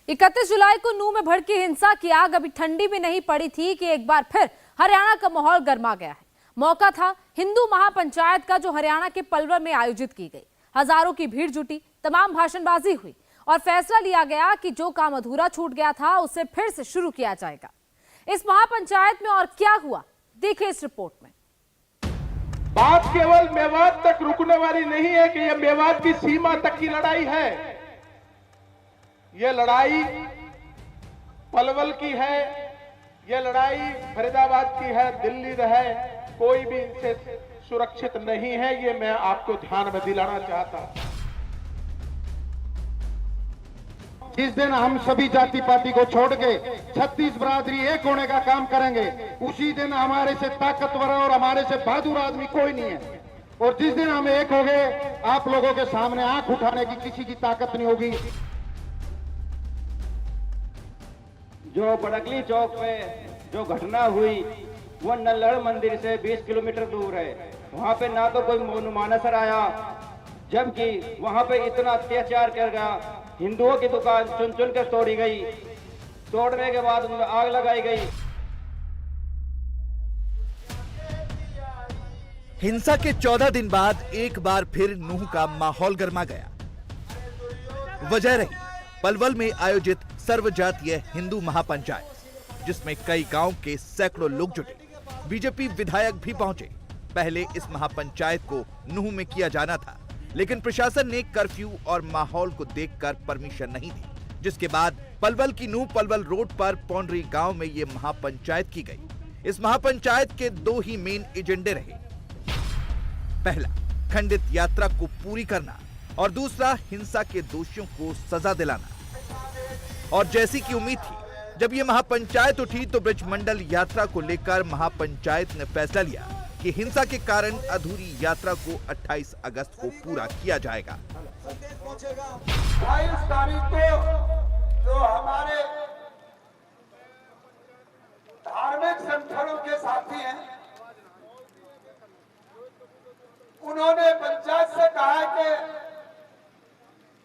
31 जुलाई को नूंह में भड़की हिंसा की आग अभी ठंडी भी नहीं पड़ी थी कि एक बार फिर हरियाणा का माहौल गर्मा गया है। मौका था हिंदू महापंचायत का, जो हरियाणा के पलवल में आयोजित की गई। हजारों की भीड़ जुटी, तमाम भाषणबाजी हुई और फैसला लिया गया कि जो काम अधूरा छूट गया था उसे फिर से शुरू किया जाएगा। इस महापंचायत में और क्या हुआ, देखिए इस रिपोर्ट में। बात केवल मेवात तक रुकने वाली नहीं है कि यह मेवात की सीमा तक की लड़ाई है। यह लड़ाई पलवल की है, यह लड़ाई फरीदाबाद की है, दिल्ली रहे, कोई भी इनसे सुरक्षित नहीं है। यह मैं आपको ध्यान में दिलाना चाहता हूं। जिस दिन हम सभी जाति पाति को छोड़ के 36 बरादरी एक होने का काम करेंगे, उसी दिन हमारे से ताकतवर और हमारे से बहादुर आदमी कोई नहीं है। और जिस दिन हम एक हो गए, आप लोगों के सामने आंख उठाने की किसी की ताकत नहीं होगी। जो बड़गली चौक पे जो घटना हुई वो नल्लड़ मंदिर से 20 किलोमीटर दूर है। वहां पे ना तो कोई मौनमानसर आया, जबकि वहां पे इतना अत्याचार कर गया। हिंदुओं की दुकान चुन चुन कर तोड़ी गई, तोड़ने के बाद उनमें आग लगाई गई। हिंसा के 14 दिन बाद एक बार फिर नूंह का माहौल गर्मा गया। वजह रही पलवल में आयोजित सर्वजातीय हिंदू महापंचायत, जिसमें कई गांव के सैकड़ों लोग जुटे। बीजेपी विधायक भी पहुंचे। पहले इस महापंचायत को नूंह में किया जाना था, लेकिन प्रशासन ने कर्फ्यू और माहौल को देखकर परमिशन नहीं दी, जिसके बाद पलवल की नूंह पलवल रोड पर पौंडरी गांव में ये महापंचायत की गई। इस महापंचायत के दो ही मेन एजेंडे रहे। पहला, खंडित यात्रा को पूरी करना और दूसरा, हिंसा के दोषियों को सजा दिलाना। और जैसी की उम्मीद थी, जब ये महापंचायत उठी तो ब्रजमंडल यात्रा को लेकर महापंचायत ने फैसला लिया कि हिंसा के कारण अधूरी यात्रा को 28 अगस्त को पूरा किया जाएगा। 22 तारीख को जो हमारे धार्मिक संगठनों के साथी हैं, उन्होंने पंचायत से कहा कि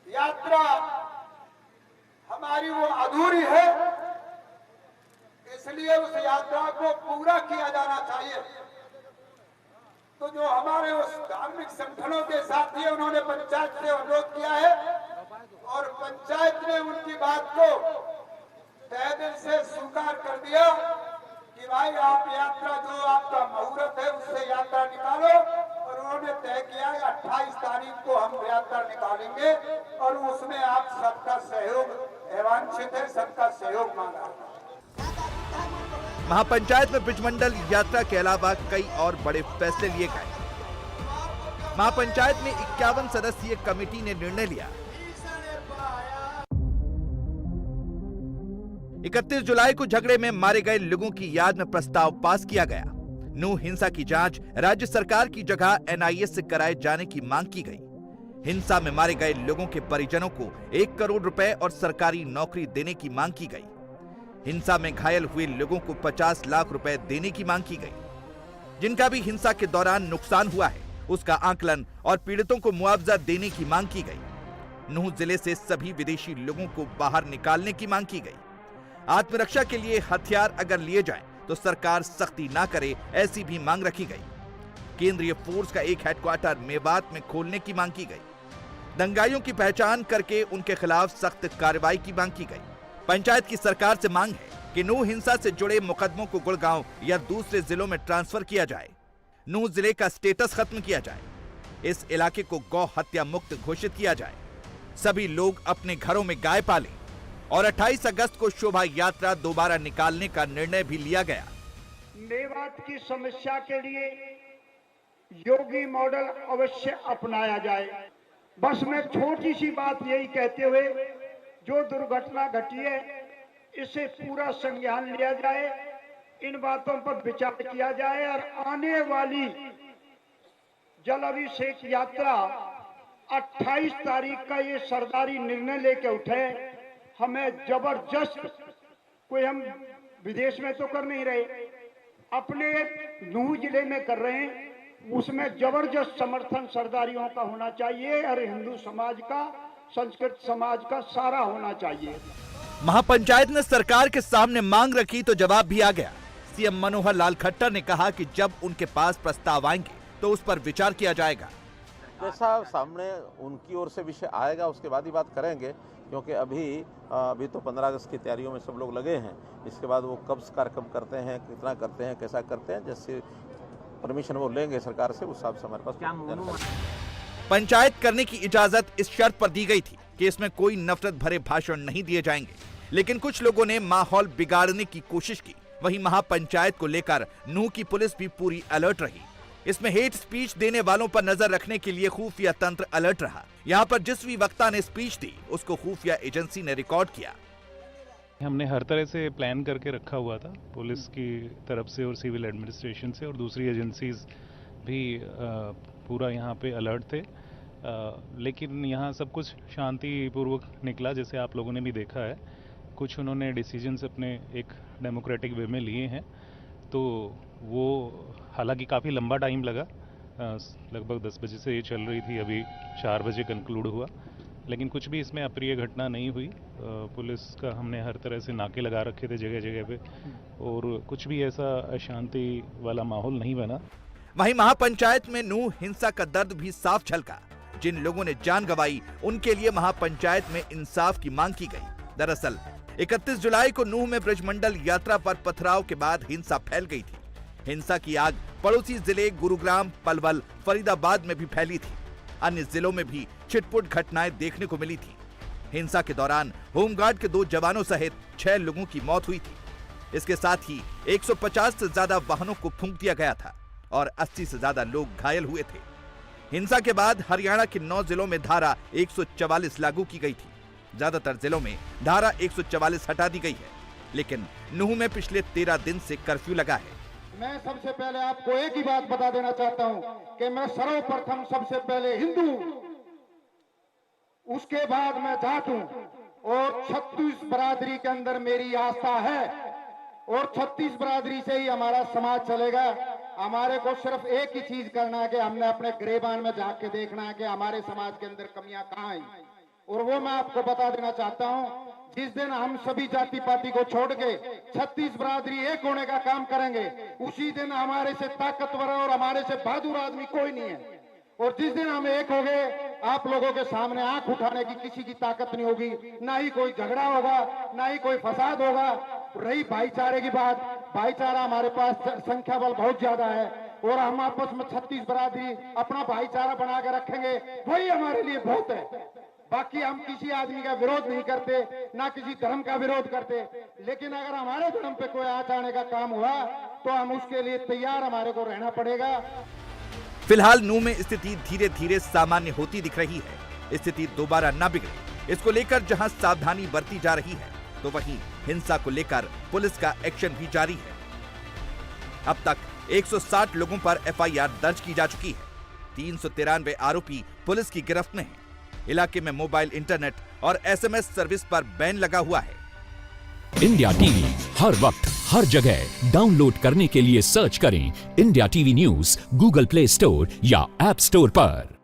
यात्रा हमारी वो अधूरी है, इसलिए उस यात्रा को पूरा किया जाना चाहिए। तो जो हमारे उस धार्मिक संगठनों के साथी हैं, उन्होंने पंचायत से अनुरोध किया है और पंचायत ने उनकी बात को तहे दिल से स्वीकार कर दिया कि भाई आप यात्रा, जो आपका मुहूर्त है उससे यात्रा निकालो। और उन्होंने तय किया है 28 तारीख को हम यात्रा निकालेंगे और उसमें आप सबका सहयोग वांछित है, सबका सहयोग मांगा। महापंचायत में ब्रजमंडल यात्रा के अलावा कई और बड़े फैसले लिए गए। महापंचायत में 51 सदस्यीय कमेटी ने निर्णय लिया। 31 जुलाई को झगड़े में मारे गए लोगों की याद में प्रस्ताव पास किया गया। नूंह हिंसा की जांच राज्य सरकार की जगह एनआईए से कराए जाने की मांग की गई। हिंसा में मारे गए लोगों के परिजनों को 1 करोड़ रुपए और सरकारी नौकरी देने की मांग की गई। हिंसा में घायल हुए लोगों को 50 लाख रुपए देने की मांग की गई। जिनका भी हिंसा के दौरान नुकसान हुआ है, उसका आकलन और पीड़ितों को मुआवजा देने की मांग की गई। नूंह जिले से सभी विदेशी लोगों को बाहर निकालने की मांग की गई। आत्मरक्षा के लिए हथियार अगर लिए जाएं, तो सरकार सख्ती ना करे, ऐसी भी मांग रखी गई। केंद्रीय फोर्स का एक हेडक्वार्टर मेवात में खोलने की मांग की गई। दंगाइयों की पहचान करके उनके खिलाफ सख्त कार्रवाई की मांग की गई। पंचायत की सरकार से मांग है कि नूंह हिंसा से जुड़े मुकदमों को गुड़गांव या दूसरे जिलों में ट्रांसफर किया जाए। नूंह जिले का स्टेटस खत्म किया जाए। इस इलाके को गौ हत्या मुक्त घोषित किया जाए। सभी लोग अपने घरों में गाय पालें और 28 अगस्त को शोभा यात्रा दोबारा निकालने का निर्णय भी लिया गया। मेवात की समस्या के लिए योगी मॉडल अवश्य अपनाया जाए। बस मैं छोटी सी बात यही कहते हुए, जो दुर्घटना घटी है इसे पूरा संज्ञान लिया जाए, इन बातों पर विचार किया जाए और आने वाली जल अभिषेक यात्रा 28 तारीख का ये सरदारी निर्णय लेके उठे। हमें जबरदस्त, कोई हम विदेश में तो कर नहीं रहे, अपने नूंह जिले में कर रहे हैं, उसमें जबरदस्त समर्थन सरदारियों का होना चाहिए और हिंदू समाज का, संस्कृत समाज का सारा होना चाहिए। महापंचायत ने सरकार के सामने मांग रखी तो जवाब भी आ गया। सीएम मनोहर लाल खट्टर ने कहा कि जब उनके पास प्रस्ताव आएंगे तो उस पर विचार किया जाएगा। जैसा सामने उनकी ओर से विषय आएगा उसके बाद ही बात करेंगे, क्योंकि अभी तो 15 अगस्त की तैयारियों में सब लोग लगे हैं। इसके बाद वो कब कार्यक्रम करते हैं, कितना करते हैं, कैसा करते हैं, जैसे परमिशन वो लेंगे सरकार से, उस हिसाब से हमारे पास पंचायत करने की इजाजत इस शर्त पर दी गई थी कि इसमें कोई नफरत भरे भाषण नहीं दिए जाएंगे, लेकिन कुछ लोगों ने माहौल बिगाड़ने की कोशिश की। वहीं महापंचायत को लेकर नूंह की पुलिस भी पूरी अलर्ट रही। इसमें हेट स्पीच देने वालों पर नजर रखने के लिए खुफिया तंत्र अलर्ट रहा। यहाँ पर जिस भी वक्ता ने स्पीच दी उसको खुफिया एजेंसी ने रिकॉर्ड किया। हमने हर तरह से प्लान करके रखा हुआ था, पुलिस की तरफ से और सिविल एडमिनिस्ट्रेशन से और दूसरी एजेंसीज भी पूरा यहाँ पे अलर्ट थे। लेकिन यहाँ सब कुछ शांतिपूर्वक निकला, जैसे आप लोगों ने भी देखा है। कुछ उन्होंने डिसीजंस अपने एक डेमोक्रेटिक वे में लिए हैं, तो वो हालांकि काफ़ी लंबा टाइम लगा, लगभग 10 बजे से ये चल रही थी, अभी 4 बजे कंक्लूड हुआ, लेकिन कुछ भी इसमें अप्रिय घटना नहीं हुई। पुलिस का हमने हर तरह से नाके लगा रखे थे जगह जगह पे, और कुछ भी ऐसा अशांति वाला माहौल नहीं बना। वहीं महापंचायत में नूंह हिंसा का दर्द भी साफ झलका। जिन लोगों ने जान गंवाई उनके लिए महापंचायत में इंसाफ की मांग की गई। दरअसल 31 जुलाई को नूंह में ब्रजमंडल यात्रा पर पथराव के बाद हिंसा फैल गई थी। हिंसा की आग पड़ोसी जिले गुरुग्राम, पलवल, फरीदाबाद में भी फैली थी। अन्य जिलों में भी छिटपुट घटनाएं देखने को मिली थी। हिंसा के दौरान होमगार्ड के 2 जवानों सहित 6 लोगों की मौत हुई थी। इसके साथ ही 150 से ज्यादा वाहनों को फूंक दिया गया था और 80 से ज्यादा लोग घायल हुए थे। हिंसा के बाद हरियाणा के 9 जिलों में धारा 144 लागू की गई थी। ज्यादातर जिलों में धारा 144 हटा दी गई है, लेकिन नूंह में पिछले 13 दिन से कर्फ्यू लगा है। मैं सबसे पहले आपको एक ही बात बता देना चाहता हूं कि मैं सर्वप्रथम सबसे पहले हिंदू, उसके बाद मैं जाट हूं, और 36 बरादरी के अंदर मेरी आस्था है, और 36 बरादरी से ही हमारा समाज चलेगा। हमारे को सिर्फ एक ही चीज करना है कि हमने अपने गिरेबान में जाके देखना है कि हमारे समाज के अंदर कमियां कहां आई, और वो मैं आपको बता देना चाहता हूं। जिस दिन हम सभी जाति पाति को छोड़ के 36 बरादरी एक होने का काम करेंगे, उसी दिन हमारे से ताकतवर और हमारे से बहादुर आदमी कोई नहीं है। और जिस दिन हम एक हो गए, आप लोगों के सामने आंख उठाने की किसी की ताकत नहीं होगी, ना ही कोई झगड़ा होगा, ना ही कोई फसाद होगा। रही भाईचारे की बात, भाईचारा हमारे पास संख्या बल बहुत ज्यादा है, और हम आपस में 36 बरादरी अपना भाईचारा बना के रखेंगे, वही हमारे लिए बहुत है। बाकी हम किसी आदमी का विरोध नहीं करते, ना किसी धर्म का विरोध करते, लेकिन अगर हमारे धर्म पे कोई आँच आने का काम हुआ तो हम उसके लिए तैयार हमारे को रहना पड़ेगा। फिलहाल नूंह में स्थिति धीरे धीरे सामान्य होती दिख रही है। स्थिति दोबारा न बिगड़े, इसको लेकर जहां सावधानी बरती जा रही है, तो वहीं हिंसा को लेकर पुलिस का एक्शन भी जारी है। अब तक 160 लोगों पर FIR दर्ज की जा चुकी है। 393 आरोपी पुलिस की गिरफ्त में हैं। इलाके में मोबाइल, इंटरनेट और SMS सर्विस पर बैन लगा हुआ है। इंडिया टीवी हर वक्त हर जगह डाउनलोड करने के लिए सर्च करें India TV news Google play store या ऐप स्टोर पर।